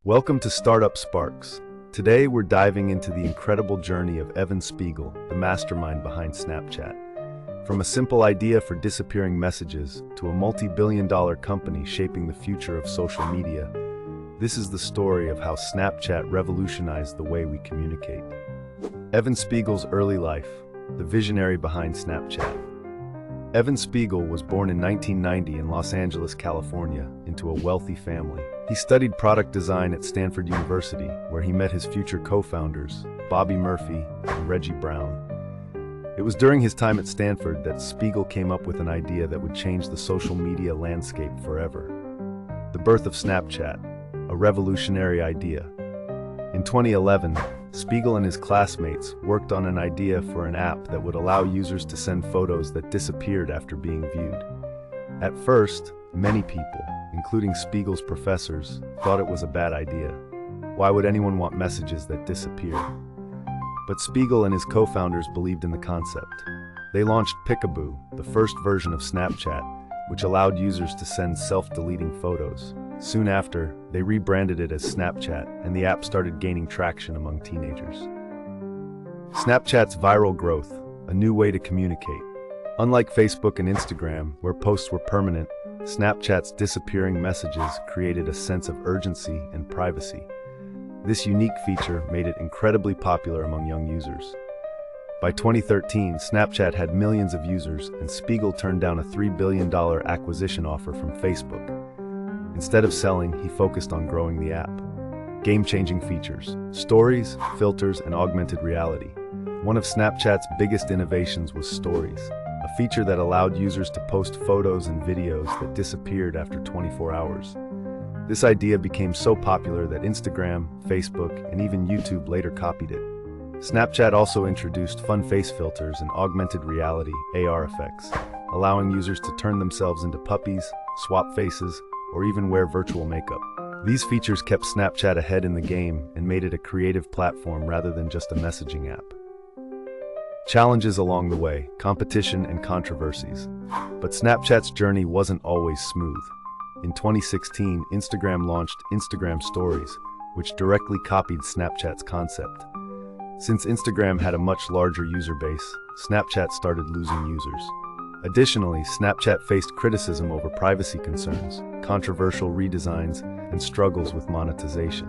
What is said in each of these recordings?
Welcome to Startup Sparks. Today we're diving into the incredible journey of Evan Spiegel, the mastermind behind Snapchat. From a simple idea for disappearing messages to a multi-billion-dollar company shaping the future of social media, this is the story of how Snapchat revolutionized the way we communicate. Evan Spiegel's early life, the visionary behind Snapchat. Evan Spiegel was born in 1990 in Los Angeles, California, into a wealthy family. He studied product design at Stanford University, where he met his future co-founders, Bobby Murphy and Reggie Brown. It was during his time at Stanford that Spiegel came up with an idea that would change the social media landscape forever. The birth of Snapchat, a revolutionary idea. In 2011, Spiegel and his classmates worked on an idea for an app that would allow users to send photos that disappeared after being viewed. At first, many people, including Spiegel's professors, thought it was a bad idea. Why would anyone want messages that disappear? But Spiegel and his co-founders believed in the concept. They launched Peekaboo, the first version of Snapchat, which allowed users to send self-deleting photos. Soon after, they rebranded it as Snapchat, and the app started gaining traction among teenagers. Snapchat's viral growth, a new way to communicate. Unlike Facebook and Instagram, where posts were permanent, Snapchat's disappearing messages created a sense of urgency and privacy. This unique feature made it incredibly popular among young users. By 2013, Snapchat had millions of users, and Spiegel turned down a $3 billion acquisition offer from Facebook. Instead of selling, he focused on growing the app. Game-changing features, stories, filters, and augmented reality. One of Snapchat's biggest innovations was Stories, a feature that allowed users to post photos and videos that disappeared after 24 hours. This idea became so popular that Instagram, Facebook, and even YouTube later copied it. Snapchat also introduced fun face filters and augmented reality (AR) effects, allowing users to turn themselves into puppies, swap faces, or even wear virtual makeup. These features kept Snapchat ahead in the game and made it a creative platform rather than just a messaging app. Challenges along the way, competition and controversies. But Snapchat's journey wasn't always smooth. In 2016, Instagram launched Instagram Stories, which directly copied Snapchat's concept. Since Instagram had a much larger user base, Snapchat started losing users. Additionally, Snapchat faced criticism over privacy concerns, controversial redesigns, and struggles with monetization.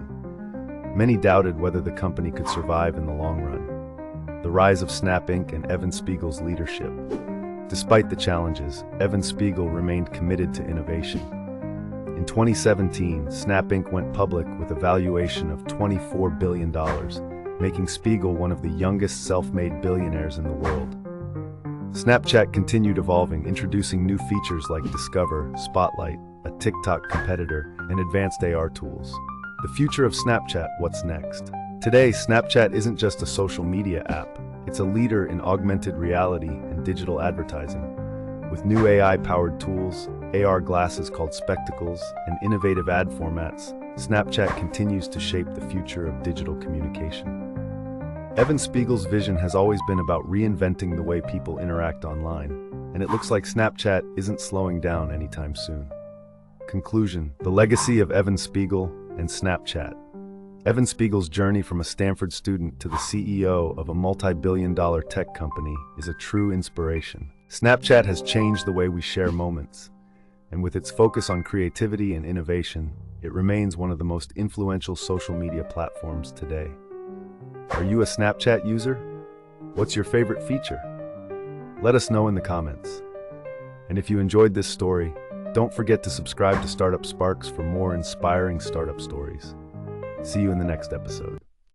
Many doubted whether the company could survive in the long run. The rise of Snap Inc. and Evan Spiegel's leadership. Despite the challenges, Evan Spiegel remained committed to innovation. In 2017, Snap Inc. went public with a valuation of $24 billion, making Spiegel one of the youngest self-made billionaires in the world. Snapchat continued evolving, introducing new features like Discover, Spotlight, a TikTok competitor, and advanced AR tools. The future of Snapchat, what's next? Today, Snapchat isn't just a social media app. It's a leader in augmented reality and digital advertising. With new AI-powered tools, AR glasses called Spectacles, and innovative ad formats, Snapchat continues to shape the future of digital communication. Evan Spiegel's vision has always been about reinventing the way people interact online, and it looks like Snapchat isn't slowing down anytime soon. Conclusion: the legacy of Evan Spiegel and Snapchat. Evan Spiegel's journey from a Stanford student to the CEO of a multi-billion-dollar tech company is a true inspiration. Snapchat has changed the way we share moments, and with its focus on creativity and innovation, it remains one of the most influential social media platforms today. Are you a Snapchat user? What's your favorite feature? Let us know in the comments. And if you enjoyed this story, don't forget to subscribe to Startup Sparks for more inspiring startup stories. See you in the next episode.